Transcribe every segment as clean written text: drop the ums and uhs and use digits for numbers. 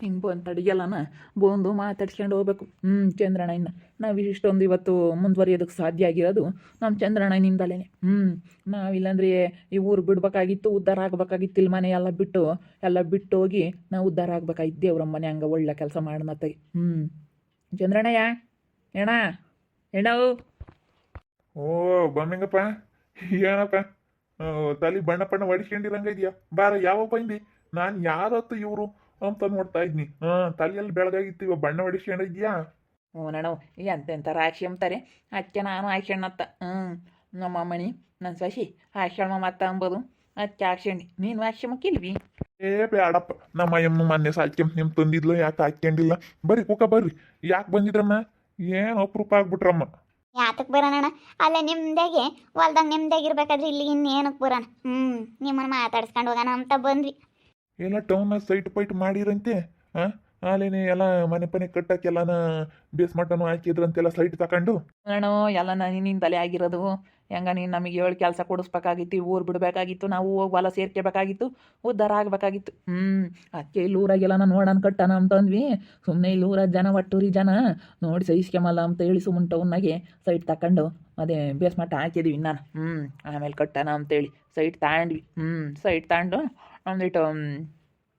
ಹಿಂಗೆ ಬಂದು ಅಡುಗೆಲ್ಲನ ಬಂದು ಮಾತಾಡ್ಸ್ಕೊಂಡು ಹೋಗ್ಬೇಕು. ಚಂದ್ರಣ್ಣ ಇನ್ನು ನಾವು ಇಷ್ಟೊಂದು ಇವತ್ತು ಮುಂದುವರಿಯೋದಕ್ಕೆ ಸಾಧ್ಯ ಆಗಿರೋದು ನಮ್ಮ ಚಂದ್ರಣ್ಣನಿಂದಲೇ. ನಾವಿಲ್ಲಾಂದ್ರೆ ಈ ಊರು ಬಿಡ್ಬೇಕಾಗಿತ್ತು, ಉದ್ಧಾರ ಆಗ್ಬೇಕಾಗಿತ್ತು. ಇಲ್ಲಿ ಮನೆ ಎಲ್ಲ ಬಿಟ್ಟು ಹೋಗಿ ನಾವು ಉದ್ಧಾರ ಆಗ್ಬೇಕಾಗಿತ್ತು. ದೇವ್ರ ಮನೆ ಹಂಗೆ ಒಳ್ಳೆ ಕೆಲಸ ಮಾಡನತ್ತಾಗಿ. ಚಂದ್ರಣ್ಣಯ್ಯ ಏಣ ಏಣವು. ಓ ಬಮ್ಮಿಂಗಪ್ಪ, ಏನಪ್ಪ ತಲೆ ಬಣ್ಣ ಹೊಡಿಸ್ಕೊಂಡಿರಂಗ ಇದೆಯಾ? ಬಾರ ಯಾವ ಬಂದಿ? ನಾನು ಯಾರತ್ತು ಇವರು ಅಂತ ನೋಡ್ತಾ ಇದ್ನಿ. ತಲೆಯಲ್ಲಿ ಬೆಳಗಾಗಿತ್ತು, ಬಣ್ಣ ಹೊಡಿಸ್ಕೊಂಡಿದ್ಯಾ? ಹ್ಞೂ ನಣವು ಎಂತೆಂಥ ರಾಶಿ ಅಂತಾರೆ. ಅದಕ್ಕೆ ನಾನು ಹಾಕ್ಯಣ್ಣತ್ತ. ನಮ್ಮ ಅಮ್ಮನಿ ನನ್ನ ಸಸಿ ಹಾಕ್ಯಣ್ಣ ಮತ್ತ ಅಂಬೋದು ಅದಕ್ಕೆ ಹಾಕ್ಯಂಡು. ನೀನು ಹಾಕ್ಯಮಕ್ಕಿಲ್ವಿ? ಏ ಬೇಡಪ್ಪ, ನಮ್ಮ ಅಯ್ಯಮ್ಮ ಮೊನ್ನೆ ಸಾಕ್ಯಂತ ನಿಮ್ ತಂದಿದ್ಲು, ಯಾಕೆ ಹಾಕ್ಯಂಡಿಲ್ಲ? ಬರ್ರಿ ಕುಕ ಬರ್ರಿ. ಯಾಕೆ ಬಂದಿದ್ರಮ್ಮ? ಏನು ಅಪರೂಪ ಆಗ್ಬಿಟ್ರಮ್ಮ. ಯಾತಕ್ಕೆ ಬರೋಣ? ಅಲ್ಲೇ ನಿಮ್ದಾಗೆ ಹೊಲ್ದಾಗ ನಿಮ್ದಾಗಿರ್ಬೇಕಾದ್ರೆ ಇಲ್ಲಿ ಇನ್ನೇನಕ್ಕೆ ಬರೋಣ? ನಿಮ್ಮನ್ನು ಮಾತಾಡ್ಸ್ಕೊಂಡು ಹೋಗೋಣ ಅಂತ ಬಂದ್ವಿ. ಎಲ್ಲ ಟೌನ್ನಾಗ ಸೈಟ್ ಪೈಟ್ ಮಾಡಿರಂತೆ. ಅಲ್ಲೇನೆ ಎಲ್ಲ ಮನೆ ಪನೆ ಕಟ್ಟಕ್ಕೆಲ್ಲನ ಬೇಸ್ಮಟ್ಟನು ಹಾಕಿದ್ರಂತೆಲ್ಲ ಸೈಟ್ ತಗೊಂಡು. ಅಣ್ಣೋ ಎಲ್ಲ ನಿನ್ನಿಂದಲೇ ಆಗಿರೋದು. ಹೆಂಗ ನೀನು ನಮಗೆ ಹೇಳಿ ಕೆಲಸ ಕೊಡಿಸ್ಬೇಕಾಗಿತ್ತು, ಊರು ಬಿಡಬೇಕಾಗಿತ್ತು, ನಾವು ಹೋಗಿ ಹೊಲ ಸೇರ್ಕೋಬೇಕಾಗಿತ್ತು, ಉದ್ಧಾರ ಆಗಬೇಕಾಗಿತ್ತು. ಅದಕ್ಕೆ ಇಲ್ಲಿ ಊರಾಗೆಲ್ಲ ನೋಡೋಣ ಕಟ್ಟಣ ಅಂತಂದ್ವಿ. ಸುಮ್ಮನೆ ಇಲ್ಲಿ ಊರಾಗ ಜನ ಒಟ್ಟೂರಿ ಜನ ನೋಡಿ ಸಹಿಸ್ಕೆಮಲ್ಲ ಅಂತ ಹೇಳಿ ಸುಮ್ಮನೆ ಟೌನ್ನಾಗೆ ಸೈಟ್ ತಗೊಂಡು ಅದೇ ಬೇಸ್ಮಟ್ಟ ಹಾಕಿದ್ವಿ ನಾನು. ಆಮೇಲೆ ಕಟ್ಟಣ ಅಂತೇಳಿ ಸೈಟ್ ತಗೊಂಡ್ವಿ. ಸೈಟ್ ತಗೊಂಡು ಒಂದಿಟ್ಟು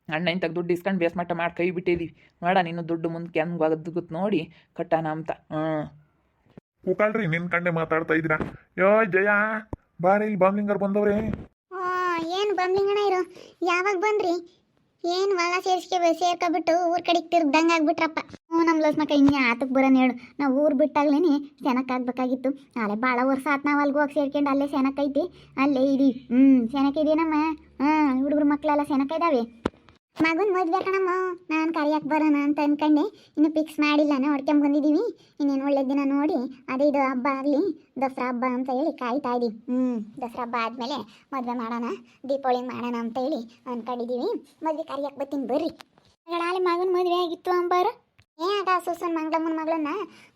ಅಣ್ಣನ ತಗ ದುಡ್ಡು ಇಸ್ಕೊಂಡು ಬೇಸ್ಮಟ್ಟ ಮಾಡಿ ಕೈ ಬಿಟ್ಟಿದ್ದೀವಿ. ನೋಡ ನೀನು ದುಡ್ಡು ಮುಂದಕ್ಕೆ ಹೆಂಗೆ ಒಗದ್ಗುತ್ ನೋಡಿ ಕಟ್ಟಣ ಅಂತ. ಕೂಕಾಳ್ರಿ, ನಿನ್ ಕಂಡೆ ಮಾತಾಡ್ತಾ ಇದ್ದೀರಾ? ಯೋ ಜಯ, ಬಾರಿ ಇಲ್ಲಿ ಬಾಂಬ್ಲಿಂಗರ್ ಬಂದವ್ರೆ. ಏನು ಬಂಬ್ಲಿಂಗಣ ಇರು, ಯಾವಾಗ ಬಂದ್ರಿ? ಏನು ಹೊಲ ಸೇರ್ಕೊಬಿಟ್ಟು ಊರ್ ಕಡೆಗೆ ತಿರ್ಗ್ದಂಗೆ ಆಗ್ಬಿಟ್ರಪ್ಪ. ನಮ್ಮ ಲಸ್ಮಕ್ಕ ಇನ್ನು ಆತಕ್ಕೆ ಬರೋಣ ಹೇಳು. ನಾವು ಊರು ಬಿಟ್ಟಾಗ್ಲೇನೆ ಸೆನಕ್ಕಾಗಬೇಕಾಗಿತ್ತು. ನಾಳೆ ಭಾಳ ವರ್ಷ ಆತು ನಾವು ಅಲ್ಲಿಗೆ ಹೋಗಿ ಸೇರ್ಕೊಂಡು ಅಲ್ಲೇ ಸೆನಕ್ಕೈತಿ, ಅಲ್ಲೇ ಇದೀವಿ. ಸೆನಕ್ಕಿದೆಯೇನಮ್ಮ? ಹುಡುಗರು ಮಕ್ಕಳೆಲ್ಲ ಸೆನಕ ಇದ್ದಾವೆ. ಮಗನ ಮದುವೆ ಕಣಮ್ಮ, ನಾನು ಕರಿಯಕ್ಕೆ ಬರೋಣ ಅಂತ ಅನ್ಕೊಂಡೆ. ಇನ್ನು ಫಿಕ್ಸ್ ಮಾಡಿಲ್ಲ, ನಾವು ಹೊಡ್ಕೊಂಬಂದಿದ್ದೀವಿ. ಇನ್ನೇನು ಒಳ್ಳೆ ದಿನ ನೋಡಿ ಅದೇ ಇದು ಹಬ್ಬ ಆಗಲಿ, ದಸರಾ ಹಬ್ಬ ಅಂತ ಹೇಳಿ ಕಾಯ್ತಾ ಇದ್ದೀವಿ. ದಸರಾ ಹಬ್ಬ ಆದಮೇಲೆ ಮದುವೆ ಮಾಡೋಣ, ದೀಪಾವಳಿ ಮಾಡೋಣ ಅಂತ ಹೇಳಿ ಅಂದ್ಕೊಂಡಿದ್ದೀವಿ. ಮದುವೆ ಕರಿಯಕ್ಕೆ ಬರ್ತೀನಿ ಬರ್ರಿ. ಅಲ್ಲಿ ಮಗನ ಮದುವೆ ಆಗಿತ್ತು ಅಂಬಾರು. ಆಗ ಸುಸನ್ ಮಂಗ್ಳಮ್ಮನ ಮಗಳನ್ನ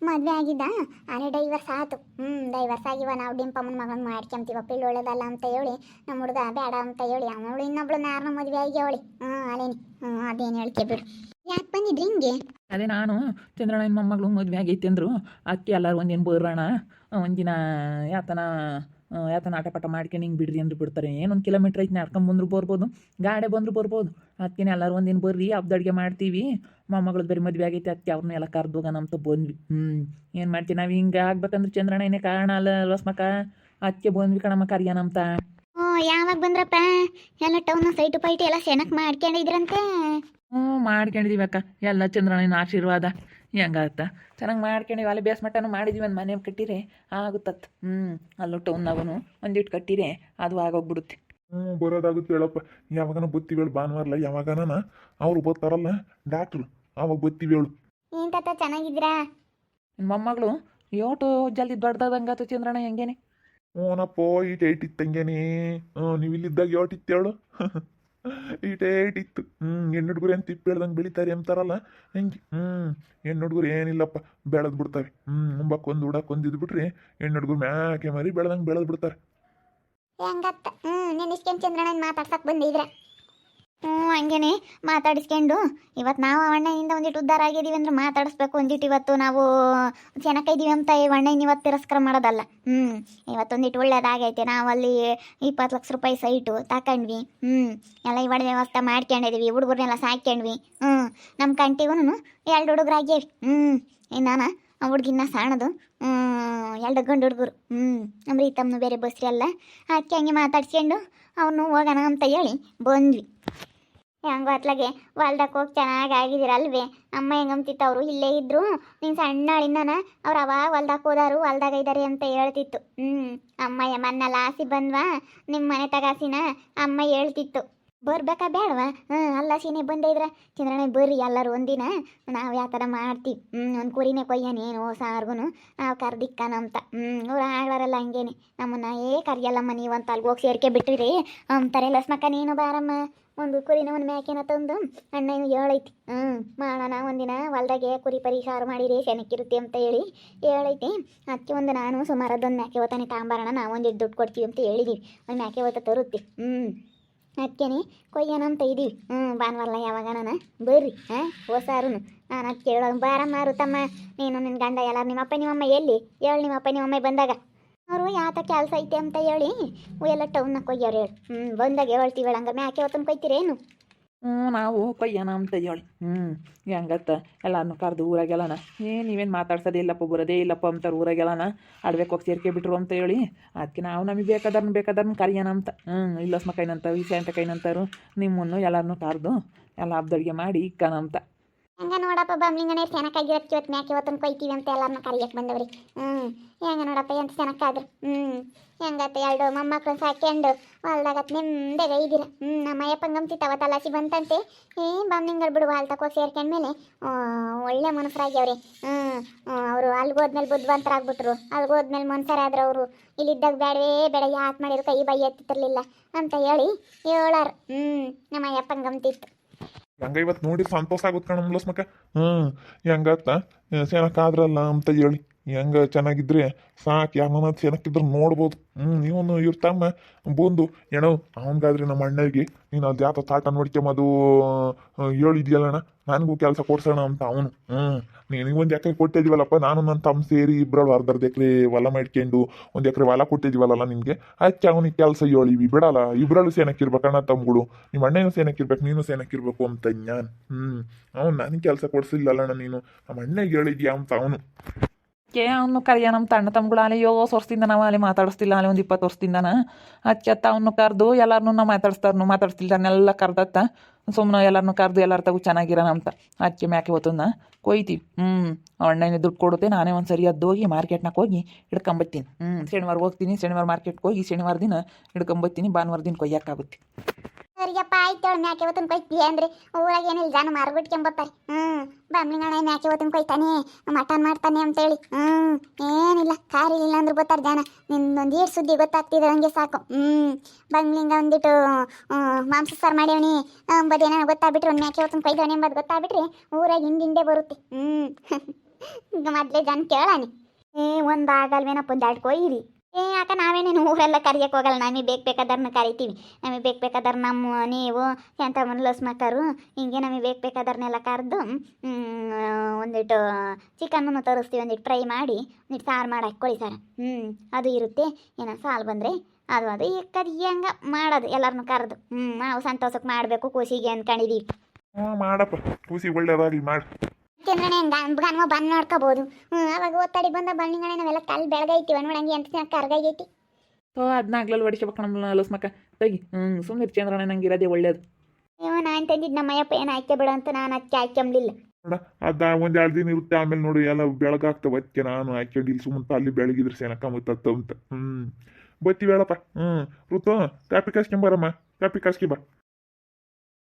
ಮದುವೆ ಆಗಿದ್ದ, ಅರೆ ಡೈವರ್ಸ್ ಆಯ್ತು. ಡೈವರ್ಸ್ ಆಗಿವ. ನಾವು ಡಿಂಪಮ್ಮನ ಮಗಳನ್ನ ಮಾಡ್ಕೊಂತೀವ, ಪಿಳ್ಳು ಒಳ್ಳೇದಲ್ಲ ಅಂತ ಹೇಳಿ ನಮ್ಮ ಹುಡುಗ ಬೇಡ ಅಂತ ಹೇಳಿ ಅವಳು ಇನ್ನೊಬ್ಳನ್ನ ಯಾರನ್ನ ಮದುವೆ ಆಗಿ ಅವಳಿ. ಅದೇನಿ ಅದೇನು ಹೇಳ್ಕೆ ಬಿಡು. ಯಾಕೆ ಬಂದಿದ್ರಿ ಹಿಂಗೆ? ಅದೇ ನಾನು ಚಂದ್ರಣ್ಣನ ಮೊಮ್ಮಗಳು ಮದುವೆ ಆಗೈತಿ ಅಂದರು. ಅದಕ್ಕೆ ಎಲ್ಲರೂ ಒಂದಿನ ಬರೋಣ, ಒಂದಿನ ಯಾತನ ಆಟಪಾಠ ಮಾಡ್ಕೊಂಡು ಹಿಂಗೆ ಬಿಡ್ರಿ ಅಂದ್ರೆ ಬಿಡ್ತಾರೆ. ಏನೊಂದು ಕಿಲೋಮೀಟ್ರ್ ಐತೆ, ನಡ್ಕೊಂಡು ಬಂದ್ರು ಬರ್ಬೋದು, ಗಾಡಿ ಬಂದರೂ ಬರ್ಬೋದು. ಅದಕ್ಕೆ ಎಲ್ಲರೂ ಒಂದಿನ ಬರ್ರಿ, ಹಬ್ಬದ ಅಡುಗೆ ಮಾಡ್ತೀವಿ. ಮೊಮ್ಮಗಳದ್ದು ಬೇರೆ ಮದುವೆ ಆಗೈತೆ, ಅದಕ್ಕೆ ಅವ್ರನ್ನ ಎಲ್ಲ ಕರ್ದು ಹೋಗೋಣ ಅಂತ ಬಂದ್ವಿ. ಏನು ಮಾಡ್ತೀವಿ ನಾವು ಹಿಂಗೆ ಆಗ್ಬೇಕಂದ್ರೆ ಚಂದ್ರಣ್ಣ ಏನೇ ಕಾರಣ ಅಲ್ಲ ಲಸ್ಮಕ್ಕ, ಅದಕ್ಕೆ ಬಂದ್ವಿ ಕಣಮ್ಮ ಕರಿಯೋಣ ಅಂತ. ಯಾವಾಗ ಬಂದ್ರಪ್ಪ? ಎಲ್ಲ ಟೌನ್ ಸೈಟು ಪೈಟು ಎಲ್ಲ ಸೆನಕ್ ಮಾಡ್ಕೊಂಡಿದ್ರಂತೆ. ಮಾಡ್ಕೊಂಡಿದ್ದೀವಿ ಅಕ್ಕ, ಎಲ್ಲ ಚಂದ್ರಣ್ಣನ ಆಶೀರ್ವಾದ. ಹೆಂಗಾಗತ್ತ ಚೆನ್ನಾಗಿ ಮಾಡ್ಕೊಂಡಿವಿ. ಅಲ್ಲಿ ಬೇಸ್ಮಟ್ಟನು ಮಾಡಿದ್ವಿ, ಒಂದು ಮನೆ ಕಟ್ಟಿರೆ ಆಗುತ್ತತ್. ಅಲ್ಲೂ ಟೌನ್ನಾಗೂ ಒಂದಿಟ್ಟು ಕಟ್ಟಿರೆ ಅದು ಆಗೋಗ್ಬಿಡುತ್ತೆ. ಬರೋದಾಗುತ್ತೆ ಹೇಳಪ್ಪ. ಯಾವಾಗನ ಬತ್ತೀವಿ ಹೇಳು, ಭಾನುವಾರಲ್ಲ ಯಾವಾಗನ ಅವ್ರು ಬರ್ತಾರಲ್ಲ ಡಾಕ್ಟ್ರು, ಅವಾಗ ಬತ್ತೀವಿ ಹೇಳು. ಏನ್ ಚೆನ್ನಾಗಿದ್ದೀರಾ? ನಿಮ್ಮ ಮೊಮ್ಮಗಳು ಯೋಟು ಜಲ್ದಿ ದೊಡ್ಡದಂಗಾತು ಚಂದ್ರಣ್ಣ, ಹೆಂಗೇನೆ? ಓನಪ್ಪ ಈಟ್ ಇತ್ತಂಗೇನಿ. ನೀವು ಇಲ್ಲಿದ್ದಾಗ ಯೋಟಿತ್ತು ಹೇಳು. ಈಟೇಟಿತ್ತು. ಹೆಣ್ಣು ಹುಡುಗರು ಏನು ತಿಪ್ಪಿ ಹೇಳ್ದಂಗೆ ಬೆಳಿತಾರೆ ಅಂತಾರಲ್ಲ ಹಂಗೆ. ಹೆಣ್ಣು ಹುಡುಗರು ಏನಿಲ್ಲಪ್ಪ, ಬೆಳೆದು ಬಿಡ್ತವೆ. ಮುಂಬಕ್ಕೊಂದು ಹುಡಕ್ಕೊಂದು ಇದ್ಬಿಟ್ರಿ ಹೆಣ್ಣು ಹುಡುಗರು ಮ್ಯಾಕೆ ಮರಿ ಬೆಳೆದಂಗೆ ಬೆಳೆದು ಬಿಡ್ತಾರೆ. ಹೆಂಗತ್ತ? ನೆನಿಸ್ಕೊಂಡು ಚಂದ್ರಣ್ಣ ಮಾತಾಡ್ಸಕ್ಕೆ ಬಂದಿದ್ರೆ. ಹಂಗೇನೆ ಮಾತಾಡಿಸ್ಕೊಂಡು ಇವತ್ತು ನಾವು ಅಣ್ಣನಿಂದ ಒಂದಿಟ್ಟು ಉದ್ಧಾರ ಆಗಿದ್ದೀವಿ ಅಂದ್ರೆ ಮಾತಾಡಿಸ್ಬೇಕು. ಒಂದಿಟ್ಟು ಇವತ್ತು ನಾವು ಚೆನ್ನಾಗಿದ್ದೀವಿ ಅಂತ ಅಣ್ಣನ ಇವತ್ತು ತಿರಸ್ಕಾರ ಮಾಡೋದಲ್ಲ. ಇವತ್ತೊಂದಿಟ್ಟು ಒಳ್ಳೇದಾಗೈತೆ. ನಾವು ಅಲ್ಲಿ 20 ಲಕ್ಷ ರೂಪಾಯಿ ಸೈಟು ತಗೊಂಡ್ವಿ. ಎಲ್ಲ ಇವಾಗ ವ್ಯವಸ್ಥೆ ಮಾಡ್ಕೊಂಡಿದ್ದೀವಿ, ಹುಡುಗರನ್ನೆಲ್ಲ ಸಾಕ್ಕೊಂಡ್ವಿ. ನಮ್ಮ ಕಂಟಿಗೂ 2 ಹುಡುಗರಾಗ್ಯವಿ. ನಾನು ಆ ಹುಡುಗಿನ ಸಣ್ಣದು, 2 ಗಂಡು ಹುಡುಗರು. ನಮ್ಮ ರೀತಮ್ಮನು ಬೇರೆ ಬಸ್ರಿ ಅಲ್ಲ. ಅದಕ್ಕೆ ಹಂಗೆ ಮಾತಾಡ್ಸ್ಕೊಂಡು ಅವನು ಹೋಗೋಣ ಅಂತ ಹೇಳಿ ಬಂದ್ವಿ. ಹೆಂಗೋ ಅತ್ಲಾಗೆ ಹೊಲ್ದಕ್ಕೆ ಹೋಗಿ ಚೆನ್ನಾಗಿ ಆಗಿದ್ದೀರಲ್ವೇ? ಅಮ್ಮ ಹೆಂಗಂತಿತ್ತು, ಅವರು ಇಲ್ಲೇ ಇದ್ರು. ನೀನು ಸಣ್ಣಳಿಂದನ ಅವ್ರು ಅವಾಗ ಹೊಲ್ದಕ್ಕೆ ಹೋದಾರು, ಹೊಲ್ದಾಗ ಇದ್ದಾರೆ ಅಂತ ಹೇಳ್ತಿತ್ತು. ಅಮ್ಮಯ್ಯ ಮೊನ್ನೆಲ್ಲ ಆಸಿ ಬಂದ್ವಾ ನಿಮ್ಮ ಮನೆ ತಗಾಸಿನ ಅಮ್ಮ ಹೇಳ್ತಿತ್ತು. ಬರ್ಬೇಕಾ ಬೇಡವಾ? ಅಲ್ಲ ಸೀನೆ ಬಂದೇ ಇದ್ರೆ ಚಂದ್ರಣ್ಣ ಬರ್ರಿ ಎಲ್ಲರೂ ಒಂದಿನ, ನಾವು ಯಾವ ಥರ ಮಾಡ್ತೀವಿ. ಒಂದು ಕುರಿನೇ ಕೊಯ್ಯನೇನು ಸಾರ್ಗು ನಾವು ಕರ್ದಿಕ್ಕನ ಅಂತ. ಅವ್ರು ಆಗ್ಲಾರಲ್ಲ ಹಂಗೇನೆ ನಮ್ಮನ್ನ ಕರಿಯಲ್ಲಮ್ಮ, ನೀವು ಅಂತ ಅಲ್ಗೋಗಿ ಸೇರ್ಕೆ ಬಿಟ್ಟಿರಿ ಅಂತಾರೆ. ಲಸ್ಮಕ್ಕ ನೀನು ಬಾರಮ್ಮ, ಒಂದು ಕುರಿನ ಒಂದು ಮೇಕೆನ ತಂದು ಅಣ್ಣ ಏನು ಹೇಳೈತಿ. ಮಾಡೋಣ ಒಂದಿನ ಹೊಲ್ದಾಗೆ ಕುರಿ ಪರಿ ಸಾರು ಮಾಡಿರಿ ಚೆನ್ನಾಗಿರುತ್ತೆ ಅಂತ ಹೇಳಿ ಹೇಳೈತಿ. ಅದಕ್ಕೆ ಒಂದು ನಾನು ಸುಮಾರು ಅದೊಂದು ಮೇಕೆ ಹೊತ್ತಾನೆ ತಾಂಬಾರಣ, ನಾವು ಒಂದಿಟ್ಟು ದುಡ್ಡು ಕೊಡ್ತೀವಿ ಅಂತ ಹೇಳಿದ್ದೀವಿ. ಒಂದು ಮೇಕೆ ಹೊತ್ತ ತರುತ್ತೆ. ಅದಕ್ಕೇನೆ ಕೊಯ್ಯೋಣ ಅಂತ ಇದೀವಿ ಭಾನುವಾರ ಯಾವಾಗ ನಾನು ಬರ್ರಿ ಹೊಸಾರು ನಾನು ಅದಕ್ಕೆ ಹೇಳೋದು ಬಾರಮ್ಮ ತಮ್ಮ ನೀನು ನಿನ್ನ ಗಂಡ ಎಲ್ಲ ನಿಮ್ಮಪ್ಪ ನಿಮ್ಮಮ್ಮ ಎಲ್ಲಿ ಹೇಳಿ ನಿಮ್ಮಪ್ಪ ನಿಮ್ಮಮ್ಮ ಬಂದಾಗ ಅವರು ಯಾತ ಕೆಲಸ ಐತೆ ಅಂತ ಹೇಳಿ ಎಲ್ಲ ಟೌನ್ನ ಕೊಯ್ಯೋರು ಹೇಳಿ ಬಂದಾಗ ಹೇಳ್ತೀವಿ ಹಂಗ ಮ್ಯಾಕೆ ಹೊತ್ತನ್ನು ಕೊಯ್ತೀರೇನು ನಾವು ಕೊಯ್ಯೋಣ ಅಂತ ಹೇಳಿ ಹೆಂಗತ್ತ ಎಲ್ಲಾರನ್ನೂ ಕರೆದು ಊರಾಗೆಲ್ಲನ ನೀವೇನು ಮಾತಾಡ್ಸೋದೇ ಇಲ್ಲಪ್ಪ ಬರೋದೇ ಇಲ್ಲಪ್ಪ ಅಂತಾರೆ ಊರಾಗೆಲ್ಲನ ಅಡ್ಬೇಕು ಹೋಗಿ ಸೇರ್ಕೆ ಬಿಟ್ರು ಅಂತ ಹೇಳಿ ಅದಕ್ಕೆ ನಾವು ನಮಗೆ ಬೇಕಾದರ್ನ ಕರಿಯೋಣ ಅಂತ ಇಲ್ಲಸ್ಮ ಕೈನಂತ ವಿಷಯ ಅಂತ ಕೈನಂತಾರು ನಿಮ್ಮನ್ನು ಎಲ್ಲರನ್ನೂ ಕರೆದು ಎಲ್ಲ ಹಬ್ಬದ ಅಡುಗೆ ಮಾಡಿ ಇಕ್ಕಣ ಅಂತ ಹಂಗ ನೋಡಪ್ಪ ಬಮ್ಲಿಂಗನೇ ಚೆನ್ನಾಗಿರತ್ತೆ ಇವತ್ತು ಮ್ಯಾಕೆ ಹೊತ್ತನ್ನು ಕೊಯ್ತೀವಿ ಅಂತ ಎಲ್ಲರನ್ನ ಕರಿಯಕ್ಕೆ ಬಂದವ್ರಿ ಹೆಂಗ ನೋಡಪ್ಪ ಎಂತ ಚೆನ್ನಾಗಾದ್ರು ಹೆಂಗತ್ತೆ ಎರಡು ಮೊಮ್ಮಕ್ಳು ಸಾಕ್ಯಂಡು ಹೊಲ್ದಾಗತ್ ನಿಮ್ದಾಗ ಇದ್ದೀರ ನಮ್ಮ ಅಯ್ಯಪ್ಪಂಗೆ ಗಮ್ತಿತ್ತು ಅವತ್ತಲಾಸಿ ಬಂತಂತೆ ಬಮ್ಲಿಂಗರು ಬಿಡು ಹಾಲು ತಕೋ ಸೇರ್ಕೊಂಡ್ಮೇಲೆ ಒಳ್ಳೆ ಮನುಷ್ಯರಾಗ್ಯವ್ರಿ ಅವರು ಅಲ್ಗೋದ್ಮೇಲೆ ಬುದ್ಧಿವಂತರಾಗ್ಬಿಟ್ರು ಅಲ್ಗೋದ್ಮೇಲೆ ಮನುಷ್ಯರಾದ್ರು ಅವರು ಇಲ್ಲಿದ್ದಾಗ ಬೇಡವೇ ಬೇಡ ಯಾಕೆ ಮಾಡಿದ್ರು ಕೈ ಬೈ ಎತ್ತಿರ್ಲಿಲ್ಲ ಅಂತ ಹೇಳಿ ಹೇಳಾರ ನಮ್ಮ ಅಯ್ಯಪ್ಪಂಗೆ ಗಮ್ತಿತ್ತು ಹಂಗ ಇವತ್ತು ನೋಡಿ ಸಂತೋಷ ಆಗುತ್ತೆ ಕಣ ಮುಲಸ್ಮಕ್ಕ ಹೆಂಗತ್ತ ಚೆನ್ನಾಗಾದ್ರಲ್ಲ ಅಂತ ಹೇಳಿ ಹೆಂಗ ಚೆನ್ನಾಗಿದ್ರೆ ಸಾಕು ಯಾರನ್ನ ಚೆನ್ನಾಗಿದ್ರೆ ನೋಡ್ಬೋದು ನೀವೊಂದು ಇವ್ರ ತಮ್ಮ ಬಂದು ಏನೋ ಅವನಿಗಾದ್ರೆ ನಮ್ಮ ಅಣ್ಣಗೆ ನೀನು ಅದು ಯಾತ ತಾಟ ನೋಡ್ಕೊಂಬದು ಹೇಳಿದ್ಯಲ್ಲಣ್ಣ ನನಗೂ ಕೆಲಸ ಕೊಡ್ಸೋಣ ಅಂತ ಅವನು ನಿನಗೆ ಒಂದು ಎಕರೆ ಕೊಟ್ಟಿದ್ವಲ್ಲಪ್ಪ ನಾನು ನನ್ನ ತಮ್ಮ ಸೇರಿ ಇಬ್ಬರು ಅರ್ಧರ್ಧ ಎಕರೆ ಹೊಲ ಮಾಡ್ಕೊಂಡು ಒಂದು ಎಕರೆ ಹೊಲ ಕೊಟ್ಟಿದ್ವಲ್ಲ ನಿನಗೆ ಅದಕ್ಕೆ ಅವನಿಗೆ ಕೆಲಸ ಹೇಳಿವಿ ಬಿಡಲ್ಲ ಇಬ್ಬರಲ್ಲೂ ಸೇನಕ್ಕಿರ್ಬೇಕಣ್ಣ ತಮ್ಮಗಳು ನಿಮ್ಮ ಅಣ್ಣನೂ ಸೇನಕ್ಕಿರ್ಬೇಕು ನೀನು ಸೇನಕ್ಕಿರ್ಬೇಕು ಅಂತ ನಾನು ಅವ್ನು ನನಗೆ ಕೆಲಸ ಕೊಡ್ಸಿಲ್ಲಲ್ಲಣ್ಣ ನೀನು ನಮ್ಮ ಅಣ್ಣಗೆ ಹೇಳಿದ್ಯಾ ಅಂತ ಅವನು ಅವನು ಕರಿಯ ನಮ್ಮ ತಣ್ಣ ತಮ್ಗಳು ಅಲ್ಲಿ 7 ವರ್ಷದಿಂದ ನಾವು ಅಲ್ಲಿ ಮಾತಾಡಿಸ್ತಿಲ್ಲ ಅಲ್ಲಿ ಒಂದು 20 ವರ್ಷದಿಂದನ ಅಚ್ಚತ್ತ ಅವನು ಕರೆದು ಎಲ್ಲರನ್ನೂ ನಾವು ಮಾತಾಡಿಸ್ತಿಲ್ದನ್ನೆಲ್ಲ ಕರ್ದತ್ತ ಸುಮ್ಮನೆ ಎಲ್ಲರನ್ನೂ ಕರೆದು ಎಲ್ಲರ ತಗು ಚೆನ್ನಾಗಿರೋಣ ಅಂತ ಅದಕ್ಕೆ ಮ್ಯಾಕೆ ಹೊತ್ತನ್ನ ಕೊಯ್ತೀವಿ ಅಣ್ಣನೇ ದುಡ್ಡು ಕೊಡುತ್ತೆ ನಾನೇ ಒಂದು ಸರಿ ಅದು ಹೋಗಿ ಮಾರ್ಕೆಟ್ನಾಗ ಹೋಗಿ ಹಿಡ್ಕೊಂಬತ್ತೀನಿ ಶನಿವಾರ ಹೋಗ್ತೀನಿ ಶನಿವಾರ ಮಾರ್ಕೆಟ್ಗೆ ಹೋಗಿ ಶನಿವಾರ ದಿನ ಹಿಡ್ಕೊಂಬತ್ತೀನಿ ಭಾನುವಾರ ದಿನ ಕೊಯ್ಯಕ್ಕಾಗುತ್ತೆ ಸರಿಯಪ್ಪ ಆಯ್ತು ಮ್ಯಾಕೆ ಹೊತ್ತನ್ನು ಕೊಯ್ತೀವಿ ಅಂದರೆ ಊರಾಗ ಏನಿಲ್ಲ ಜನ ಮಾರ್ಬಿಟ್ಕೊಂಬತ್ತಾರೆ ಬಮ್ಲಿಂಗಣ್ಣ ಮ್ಯಾಕೆ ಹೊತ್ತನ್ನು ಕೊಯ್ತಾನೆ ಮಟನ್ ಮಾಡ್ತಾನೆ ಅಂತೇಳಿ ಏನಿಲ್ಲ ಕಾರಿಲಿಲ್ಲ ಅಂದ್ರೆ ಬರ್ತಾರೆ ಜನ ನಿನ್ನೊಂದು ಈಟ್ ಸುದ್ದಿ ಗೊತ್ತಾಗ್ತಿದೆ ನನಗೆ ಸಾಕು ಬಮ್ಲಿಂಗ ಒಂದಿಟ್ಟು ಮಾಂಸ ಸಾರು ಮಾಡ್ಯವನಿ ಅಂಬದೇನೋ ಗೊತ್ತಾಗ್ಬಿಟ್ರೆ ಒಂದು ಮ್ಯಾಕೆ ಹೊತ್ತನ್ನು ಕೊಯ್ದವನಿ ಎಂಬುದು ಗೊತ್ತಾಗ್ಬಿಟ್ರೆ ಊರಾಗ ಹಿಂದಿಂದೆ ಬರುತ್ತೆ ಈಗ ಮೊದಲೇ ಜನ ಕೇಳಾನೆ ಒಂದು ಆಗಲ್ವೇನಪ್ಪ ಒಂದು ಎರಡು ಕೊಯ್ಯಿರಿ ಯಾಕ ನಾವೇನೇನು ಊರೆಲ್ಲ ಕರಿಯಕ್ಕೆ ಹೋಗಲ್ಲ ನಮಗೆ ಬೇಕಾದರ್ನ ಕರಿತೀವಿ ನಮಗೆ ಬೇಕಾದರ್ ನಮ್ಮ ನೀವು ಎಂಥ ಲಸ್ಮಕ್ಕರು ಹಿಂಗೆ ನಮಗೆ ಬೇಕಾದರ್ನೆಲ್ಲ ಕರೆದು ಒಂದಿಟ್ಟು ಚಿಕನ್ನು ತರಿಸ್ತೀವಿ ಒಂದಿಟ್ಟು ಫ್ರೈ ಮಾಡಿ ಒಂದಿಟ್ಟು ಸಾರು ಮಾಡಿ ಹಾಕ್ಕೊಳ್ಳಿ ಸರ್ ಅದು ಇರುತ್ತೆ ಏನೋ ಸಾಲು ಬಂದರೆ ಅದು ಕರಿಯಂಗೆ ಮಾಡೋದು ಎಲ್ಲರನ್ನೂ ಕರೆದು ನಾವು ಸಂತೋಷಕ್ಕೆ ಮಾಡಬೇಕು ಖುಷಿಗೆ ಅಂದ್ಕೊಂಡಿದ್ದೀವಿ ಮಾಡಪ್ಪ ಖುಷಿ ಒಳ್ಳೇದಾಗಲಿ ಮಾಡಿ ಚಂದ್ರಣ್ಣ ಗನ್ವ ಬಂದು ನೋಡ್ಕೋಬೋದು ಅವಾಗ ಓದ್ತಾಡಿ ಬಂದ ಬಣ್ಣಿಂಗಣ ನಾವೆಲ್ಲ ಕಲ್ಲು ಬೆಳಗೈತಿ ನೋಡಂಗೆ ಎಂತ ಕರ್ಗೈತಿ ಅದನ್ನಾಗ್ಲಲ್ಲಿ ಹೊಡಿಸ್ಬೇಕು ನಮ್ಮ ಲಸ್ಮಕ್ಕ ತೆಗಿ ಸುಮ್ಮನೆ ಚಂದ್ರಣ್ಣ ನಂಗೆ ಇರೋದೇ ಒಳ್ಳೇದು ನಾನು ತಂದಿದ್ದು ನಮ್ಮ ಅಯ್ಯಪ್ಪ ಏನು ಆಯ್ಕೆ ಬೇಡ ಅಂತ ನಾನು ಅದಕ್ಕೆ ಆಯ್ಕೊಂಬ್ಲಿಲ್ಲ ನೋಡ ಅದ ಒಂದು 2 ದಿನ ಇರುತ್ತೆ ಆಮೇಲೆ ನೋಡಿ ಎಲ್ಲ ಬೆಳಗಾಗ್ತವೆ ಅದಕ್ಕೆ ನಾನು ಹಾಕೊಂಡಿಲ್ಲ ಸುಮ್ಮನೆ ಅಲ್ಲಿ ಬೆಳಗಿದ್ರೆ ಸೆನಕ ಮುತ್ತತ್ತ ಅಂತ ಬತ್ತಿ ಬೇಳಪ್ಪ ಋತು ಕಾಪಿ ಕಾಸ್ಕೊಂಬರಮ್ಮ ಕಾಪಿ ಕಾಸ್ಕಿ ಬಾ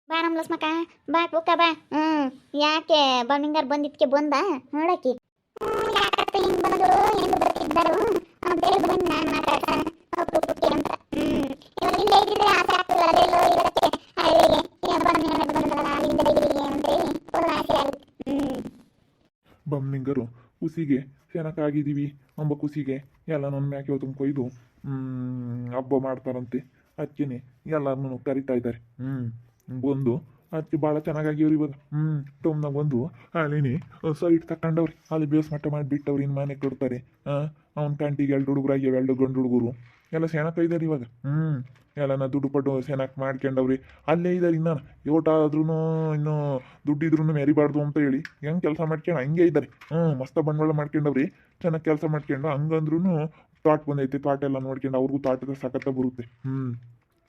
ನಮ್ಮ ಲಸ್ಮಕ್ಕ ಬಾ ಕುಕ್ಕ ಬಾ ಯಾಕೆ ಬಣ್ಣಿಂಗಾರ ಬಂದಿದ್ದಕ್ಕೆ ಬಂದ ನೋಡಕ್ಕಿ ಬಮ್ನಿಂಗರು ಖುಷಿಗೆ ಚೆನ್ನಾಗಿದ್ದೀವಿ ಅಂಬ ಖುಷಿಗೆ ಎಲ್ಲ ನನ್ನ ಮ್ಯಾಕೆ ಹೊತ್ತು ಕೊಯ್ದು ಹಬ್ಬ ಮಾಡ್ತಾರಂತೆ ಅದಕ್ಕೇನೆ ಎಲ್ಲರನ್ನೂ ಕರಿತಾ ಇದ್ದಾರೆ ಬಂದು ಅದಕ್ಕೆ ಭಾಳ ಚೆನ್ನಾಗಿವ್ರಿ ಇವಾಗ ಟೊಮ್ನಾಗ ಬಂದು ಅಲ್ಲಿನಿ ಸೈಟ್ ತಗೊಂಡವ್ರಿ ಅಲ್ಲಿ ಬೇಸ್ ಮಟ್ಟ ಮಾಡಿಬಿಟ್ಟವ್ರಿ ಇನ್ನು ಮನೆ ಕೊಡ್ತಾರೆ ಅವ್ನ ಕಂಟಿಗೆ 2 ಹುಡುಗರಾಗ್ಯಾವ 2 ಗಂಡು ಹುಡುಗರು ಎಲ್ಲ ಸೆಣಕ ಇದ್ದಾರೆ ಇವಾಗ ಎಲ್ಲನ ದುಡ್ಡು ಪಟ್ಟು ಸೆನಕ್ ಮಾಡ್ಕೊಂಡವ್ರಿ ಅಲ್ಲೇ ಇದ್ದಾರೆ ಇನ್ನ ಓಟಾದ್ರೂ ಇನ್ನೂ ದುಡ್ಡಿದ್ರೂ ಮೆರಿಬಾರ್ದು ಅಂತ ಹೇಳಿ ಹೆಂಗೆ ಕೆಲಸ ಮಾಡ್ಕೊಂಡು ಹಂಗೆ ಇದ್ದಾರೆ ಮಸ್ತ ಬಂಡವಾಳ ಮಾಡ್ಕೊಂಡವ್ರಿ ಚೆನ್ನಾಗಿ ಕೆಲಸ ಮಾಡ್ಕೊಂಡು ಹಂಗಂದ್ರೂ ತೋಟ ಬಂದೈತೆ ತೋಟ ಎಲ್ಲ ನೋಡ್ಕೊಂಡು ಅವ್ರಿಗೂ ತೋಟದ ಸಖತ್ತ ಬರುತ್ತೆ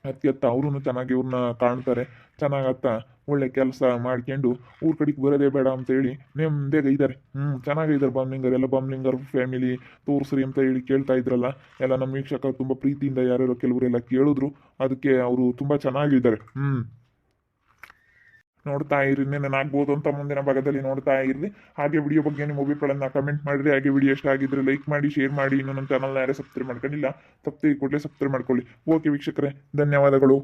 ಅತ್ಯತ್ತ ಅವ್ರೂ ಚೆನ್ನಾಗಿ ಇವ್ರನ್ನ ಕಾಣ್ತಾರೆ ಚೆನ್ನಾಗತ್ತ ಒಳ್ಳೆ ಕೆಲಸ ಮಾಡ್ಕೊಂಡು ಊರ ಕಡೆಗೆ ಬರೋದೇ ಬೇಡ ಅಂತ ಹೇಳಿ ನೆಮ್ಮದಿಯಾಗ ಇದ್ದಾರೆ ಚೆನ್ನಾಗಿದ್ದಾರೆ ಬಮ್ಲಿಂಗರ್ ಎಲ್ಲ ಬಮ್ಲಿಂಗರ್ ಫ್ಯಾಮಿಲಿ ತೋರಿಸ್ರಿ ಅಂತ ಹೇಳಿ ಕೇಳ್ತಾ ಇದ್ರಲ್ಲ ಎಲ್ಲ ನಮ್ಮ ವೀಕ್ಷಕರು ತುಂಬ ಪ್ರೀತಿಯಿಂದ ಯಾರ್ಯಾರೋ ಕೆಲವರೆಲ್ಲ ಕೇಳಿದ್ರು ಅದಕ್ಕೆ ಅವರು ತುಂಬ ಚೆನ್ನಾಗಿದ್ದಾರೆ ನೋಡ್ತಾ ಇರಿ ನೆನಾಗ್ಬೋದು ಅಂತ ಮುಂದಿನ ಭಾಗದಲ್ಲಿ ನೋಡ್ತಾ ಇರ್ರಿ ಹಾಗೆ ವಿಡಿಯೋ ಬಗ್ಗೆ ನಿಮ್ಮ ಅಭಿಪ್ರಾಯನ ಕಮೆಂಟ್ ಮಾಡಿರಿ ಹಾಗೆ ವಿಡಿಯೋ ಇಷ್ಟ ಆಗಿದ್ರೆ ಲೈಕ್ ಮಾಡಿ ಶೇರ್ ಮಾಡಿ ಇನ್ನೂ ನಮ್ಮ ಚಾನಲ್ನ ಯಾರೇ ಸಬ್ಸ್ಕ್ರೈಬ್ ಮಾಡ್ಕೊಂಡಿಲ್ಲ ತಪ್ಪದೆ ಕೂಡಲೇ ಸಬ್ಸ್ಕ್ರೈಬ್ ಮಾಡ್ಕೊಳ್ಳಿ ಓಕೆ ವೀಕ್ಷಕರೇ ಧನ್ಯವಾದಗಳು